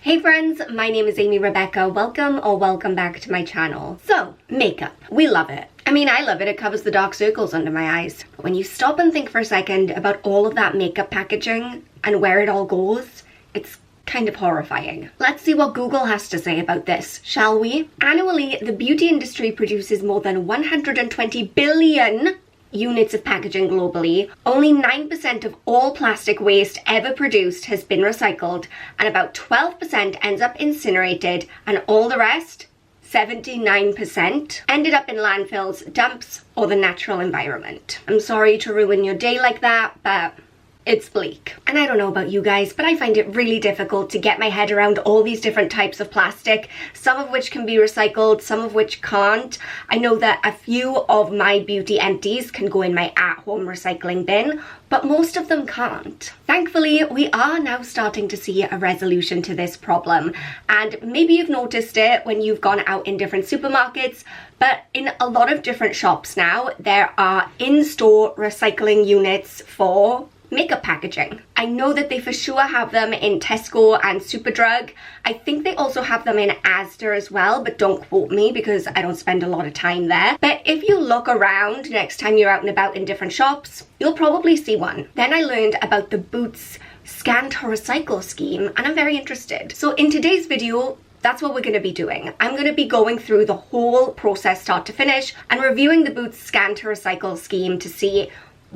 Hey friends, my name is Amy Rebecca. Welcome back to my channel. So, makeup. We love it. I mean, I love it. It covers the dark circles under my eyes. But when you stop and think for a second about all of that makeup packaging and where it all goes, it's kind of horrifying. Let's see what Google has to say about this, shall we? Annually, the beauty industry produces more than 120 billion units of packaging globally. Only 9% of all plastic waste ever produced has been recycled, and about 12% ends up incinerated, and all the rest, 79%, ended up in landfills, dumps, or the natural environment. I'm sorry to ruin your day like that, but it's bleak. And I don't know about you guys, but I find it really difficult to get my head around all these different types of plastic, some of which can be recycled, some of which can't. I know that a few of my beauty empties can go in my at-home recycling bin, but most of them can't. Thankfully, we are now starting to see a resolution to this problem, and maybe you've noticed it when you've gone out in different supermarkets, but in a lot of different shops now, there are in-store recycling units for makeup packaging. I know that they for sure have them in Tesco and Superdrug. I think they also have them in Asda as well, but don't quote me because I don't spend a lot of time there. But if you look around next time you're out and about in different shops, you'll probably see one. Then I learned about the Boots Scan to Recycle scheme, and I'm very interested. So in today's video, that's what we're going to be doing. I'm going to be going through the whole process start to finish and reviewing the Boots Scan to Recycle scheme to see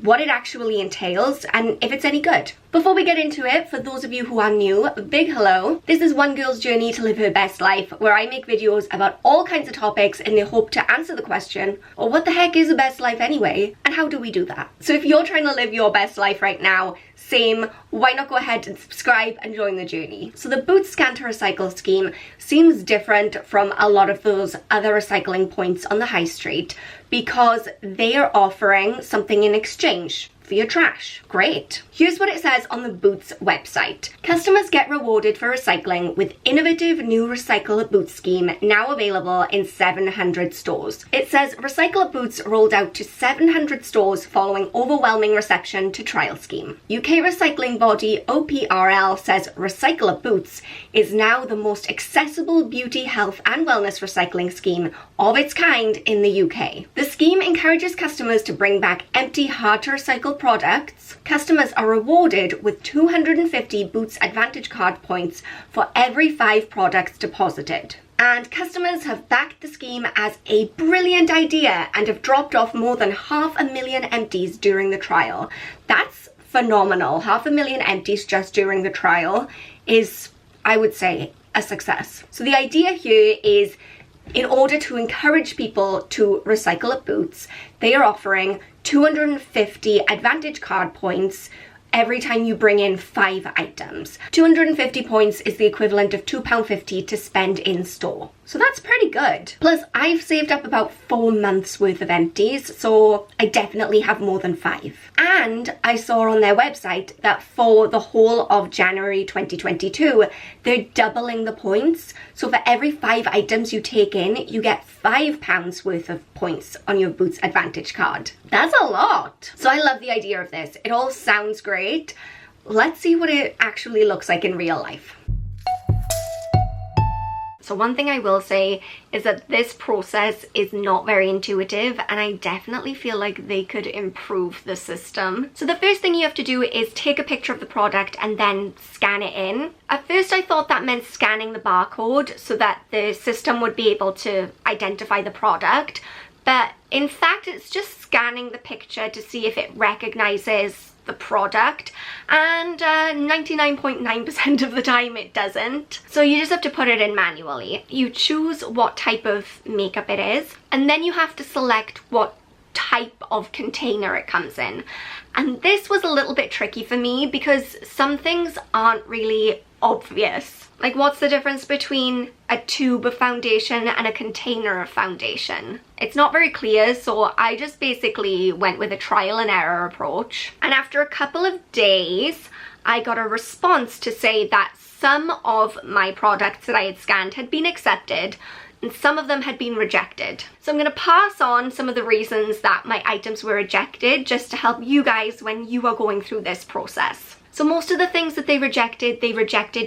what it actually entails and if it's any good. Before we get into it, for those of you who are new, big hello. This is one girl's journey to live her best life, where I make videos about all kinds of topics in the hope to answer the question, well, what the heck is a best life anyway? And how do we do that? So if you're trying to live your best life right now, same, why not go ahead and subscribe and join the journey? So the Boots Scan to Recycle scheme seems different from a lot of those other recycling points on the high street because they are offering something in exchange for your trash. Great. Here's what it says on the Boots website. Customers get rewarded for recycling with innovative new Recycle at Boots scheme now available in 700 stores. It says Recycle at Boots rolled out to 700 stores following overwhelming reception to trial scheme. UK recycling body OPRL says Recycle at Boots is now the most accessible beauty, health and wellness recycling scheme of its kind in the UK. The scheme encourages customers to bring back empty, hard to recycle products. Customers are rewarded with 250 Boots Advantage card points for every 5 products deposited. And customers have backed the scheme as a brilliant idea and have dropped off more than 500,000 empties during the trial. That's phenomenal. 500,000 empties just during the trial is, I would say, a success. So the idea here is, in order to encourage people to recycle at Boots, they are offering 250 Advantage card points every time you bring in 5 items. 250 points is the equivalent of £2.50 to spend in store. So that's pretty good. Plus, I've saved up about 4 months worth of empties, so I definitely have more than 5. And I saw on their website that for the whole of January 2022, they're doubling the points. So for every 5 items you take in, you get £5 worth of points on your Boots Advantage card. That's a lot. So I love the idea of this. It all sounds great. Let's see what it actually looks like in real life. So one thing I will say is that this process is not very intuitive, and I definitely feel like they could improve the system. So the first thing you have to do is take a picture of the product and then scan it in. At first I thought that meant scanning the barcode so that the system would be able to identify the product, but in fact it's just scanning the picture to see if it recognizes the product, and 99.9% of the time it doesn't. So you just have to put it in manually. You choose what type of makeup it is, and then you have to select what type of container it comes in. And this was a little bit tricky for me because some things aren't really obvious. Like, what's the difference between a tube of foundation and a container of foundation? It's not very clear, so I just basically went with a trial and error approach. And after a couple of days, I got a response to say that some of my products that I had scanned had been accepted and some of them had been rejected. So I'm going to pass on some of the reasons that my items were rejected just to help you guys when you are going through this process. So So most of the things that they rejected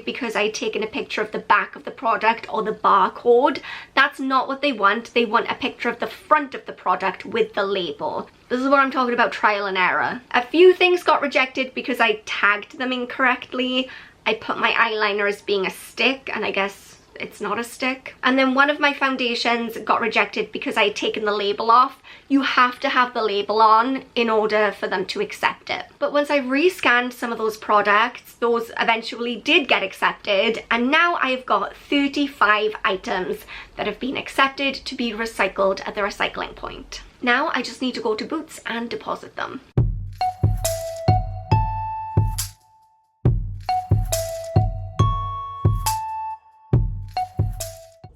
because I had taken a picture of the back of the product or the barcode. That's not what they want. They want a picture of the front of the product with the label. This is what I'm talking about, trial and error. A few things got rejected because I tagged them incorrectly. I put my eyeliner as being a stick, and I guess it's not a stick. And then one of my foundations got rejected because I had taken the label off. You have to have the label on in order for them to accept it. But once I rescanned some of those products, those eventually did get accepted, and now I've got 35 items that have been accepted to be recycled at the recycling point. Now I just need to go to Boots and deposit them.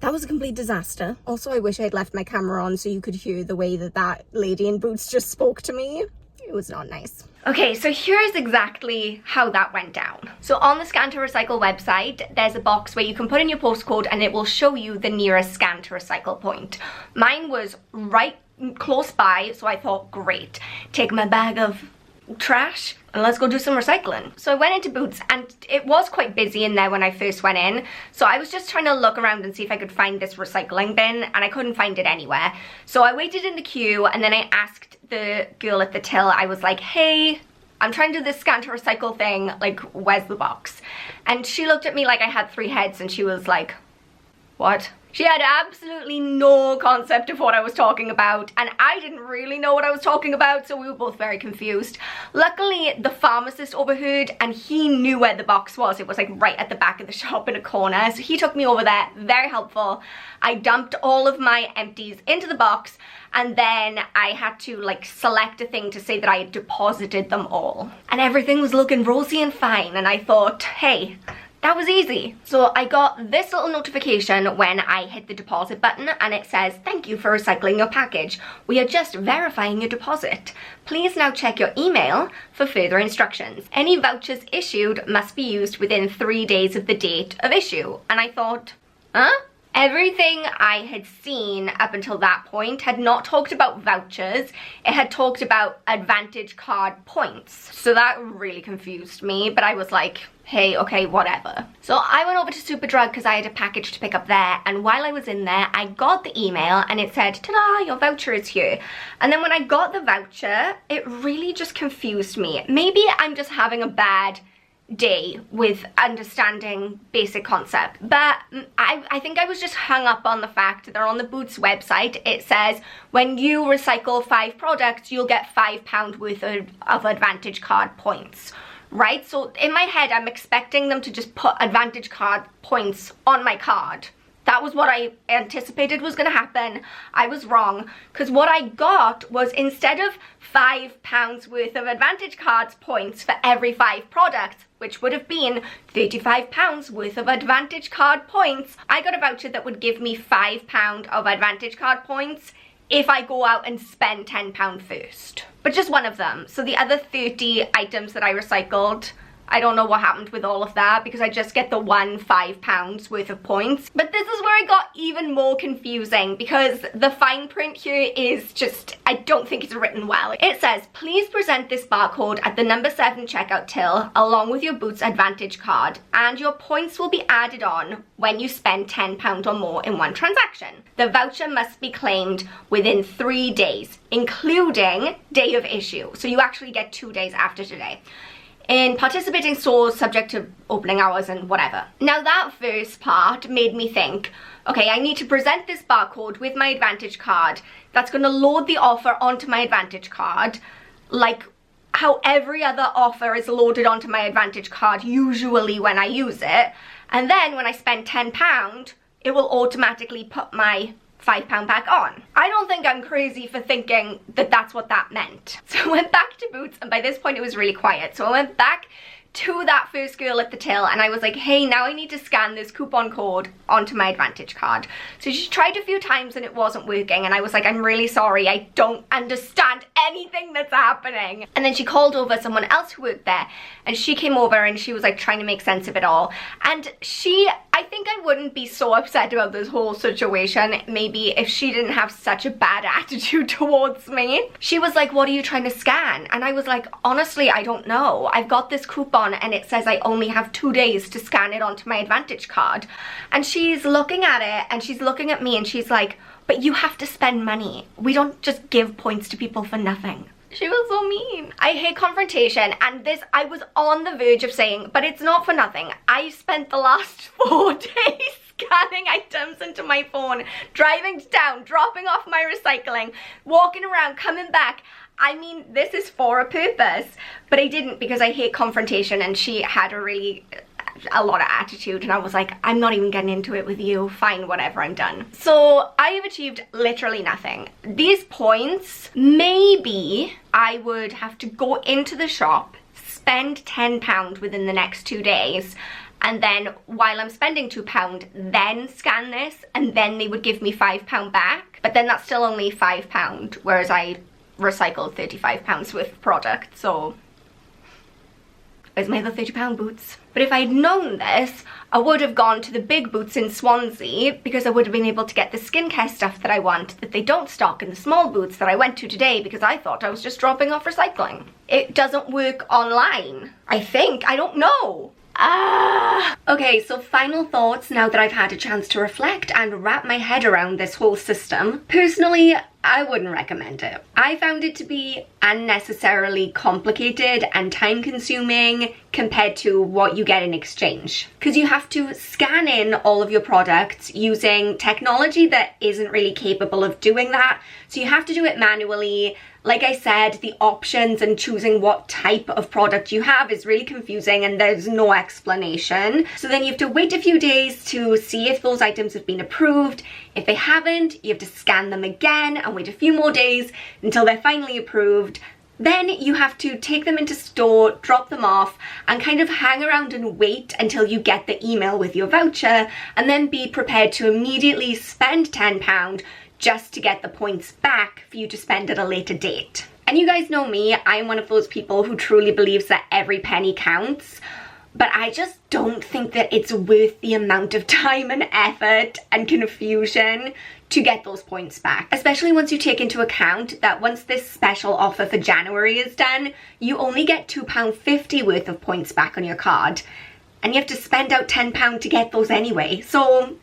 That was a complete disaster. Also, I wish I had left my camera on so you could hear the way that lady in Boots just spoke to me. It was not nice. Okay, so here's exactly how that went down. So on the Scan to Recycle website, there's a box where you can put in your postcode and it will show you the nearest Scan to Recycle point. Mine was right close by, so I thought, great, take my bag of trash and let's go do some recycling. So I went into Boots and it was quite busy in there when I first went in, so I was just trying to look around and see if I could find this recycling bin, and I couldn't find it anywhere. So I waited in the queue and then I asked the girl at the till, I was like, hey, I'm trying to do this Scan to Recycle thing, like, where's the box? And she looked at me like I had 3 heads and she was like, what? She had absolutely no concept of what I was talking about, and I didn't really know what I was talking about, so we were both very confused. Luckily, the pharmacist overheard and he knew where the box was. It was like right at the back of the shop in a corner, so he took me over there, very helpful. I dumped all of my empties into the box, and then I had to like select a thing to say that I had deposited them all. And everything was looking rosy and fine, and I thought, hey, that was easy. So I got this little notification when I hit the deposit button, and it says, thank you for recycling your package. We are just verifying your deposit. Please now check your email for further instructions. Any vouchers issued must be used within 3 days of the date of issue. And I thought, huh? Everything I had seen up until that point had not talked about vouchers. It had talked about Advantage card points. So that really confused me, but I was like, hey, okay, whatever. So I went over to Superdrug because I had a package to pick up there, and while I was in there, I got the email and it said, ta-da, your voucher is here. And then when I got the voucher, it really just confused me. Maybe I'm just having a bad day with understanding basic concept, but I think I was just hung up on the fact that on the Boots website it says when you recycle 5 products you'll get £5 worth of Advantage card points, right? So in my head I'm expecting them to just put Advantage card points on my card. That was what I anticipated was going to happen. I was wrong, because what I got was, instead of £5 worth of Advantage cards points for every 5 products, which would have been £35 worth of Advantage card points, I got a voucher that would give me £5 of Advantage card points if I go out and spend £10 first. But just one of them. So the other 30 items that I recycled, I don't know what happened with all of that, because I just get the one £5 worth of points. But this is where it got even more confusing, because the fine print here is just, I don't think it's written well. It says, please present this barcode at the number 7 checkout till along with your Boots Advantage card, and your points will be added on when you spend £10 or more in one transaction. The voucher must be claimed within 3 days, including day of issue. So you actually get 2 days after today. In participating stores subject to opening hours and whatever. Now that first part made me think, okay, I need to present this barcode with my Advantage card that's going to load the offer onto my Advantage card, like how every other offer is loaded onto my Advantage card usually when I use it, and then when I spend £10 it will automatically put my £5 back on. I don't think I'm crazy for thinking that that's what that meant. So I went back to Boots, and by this point it was really quiet, so I went back to that first girl at the till and I was like, hey, now I need to scan this coupon code onto my Advantage card. So she tried a few times and it wasn't working, and I was like, I'm really sorry, I don't understand anything that's happening. And then she called over someone else who worked there, and she came over and she was like trying to make sense of it all, and I think I would wouldn't be so upset about this whole situation maybe if she didn't have such a bad attitude towards me. She was like, what are you trying to scan? And I was like, honestly, I don't know. I've got this coupon and it says I only have 2 days to scan it onto my Advantage card. And she's looking at it and she's looking at me and she's like, but you have to spend money. We don't just give points to people for nothing. She was so mean. I hate confrontation, and this, I was on the verge of saying, but it's not for nothing. I spent the last 4 days scanning items into my phone, driving to town, dropping off my recycling, walking around, coming back. I mean, this is for a purpose, but I didn't because I hate confrontation, and she had a lot of attitude, and I was like, I'm not even getting into it with you. Fine, whatever, I'm done. So I have achieved literally nothing. These points, maybe I would have to go into the shop, spend £10 within the next 2 days, and then while I'm spending £2, then scan this, and then they would give me £5 back. But then that's still only £5, whereas I recycled £35 worth of product, so where's my other £30 boots? But if I'd known this, I would have gone to the big boots in Swansea because I would have been able to get the skincare stuff that I want that they don't stock in the small boots that I went to today because I thought I was just dropping off recycling. It doesn't work online, I think. I don't know. Okay, so final thoughts now that I've had a chance to reflect and wrap my head around this whole system. Personally, I wouldn't recommend it. I found it to be unnecessarily complicated and time consuming compared to what you get in exchange. Because you have to scan in all of your products using technology that isn't really capable of doing that. So you have to do it manually. Like I said, the options and choosing what type of product you have is really confusing and there's no explanation. So then you have to wait a few days to see if those items have been approved. If they haven't, you have to scan them again and wait a few more days until they're finally approved. Then you have to take them into store, drop them off, and kind of hang around and wait until you get the email with your voucher, and then be prepared to immediately spend £10 just to get the points back for you to spend at a later date. And you guys know me, I'm one of those people who truly believes that every penny counts, but I just don't think that it's worth the amount of time and effort and confusion to get those points back. Especially once you take into account that once this special offer for January is done, you only get £2.50 worth of points back on your card. And you have to spend out £10 to get those anyway. So,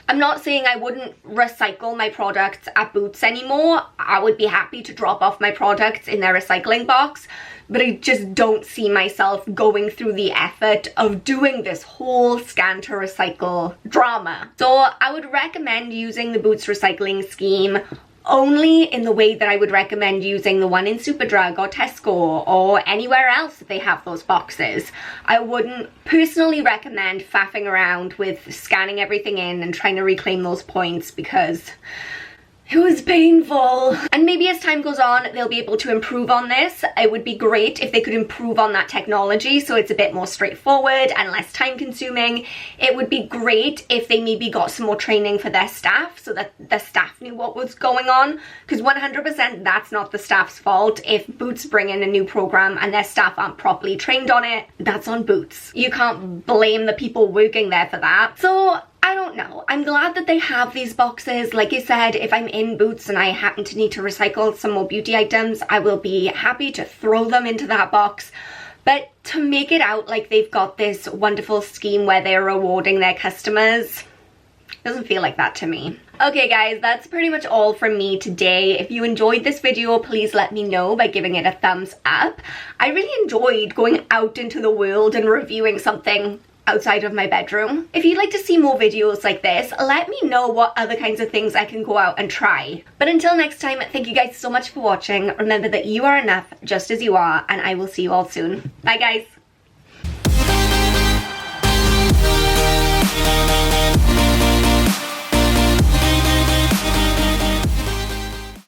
I'm not saying I wouldn't recycle my products at Boots anymore. I would be happy to drop off my products in their recycling box, but I just don't see myself going through the effort of doing this whole scan to recycle drama. So I would recommend using the Boots recycling scheme only in the way that I would recommend using the one in Superdrug or Tesco or anywhere else that they have those boxes. I wouldn't personally recommend faffing around with scanning everything in and trying to reclaim those points because it was painful. And maybe as time goes on, they'll be able to improve on this. It would be great if they could improve on that technology so it's a bit more straightforward and less time consuming. It would be great if they maybe got some more training for their staff so that the staff knew what was going on, because 100% that's not the staff's fault. If Boots bring in a new program and their staff aren't properly trained on it, that's on Boots. You can't blame the people working there for that. So I don't know. I'm glad that they have these boxes. Like I said, if I'm in Boots and I happen to need to recycle some more beauty items, I will be happy to throw them into that box. But to make it out like they've got this wonderful scheme where they're rewarding their customers, doesn't feel like that to me. Okay guys, that's pretty much all from me today. If you enjoyed this video, please let me know by giving it a thumbs up. I really enjoyed going out into the world and reviewing something outside of my bedroom. If you'd like to see more videos like this, let me know what other kinds of things I can go out and try. But until next time, thank you guys so much for watching. Remember that you are enough just as you are, and I will see you all soon. Bye guys.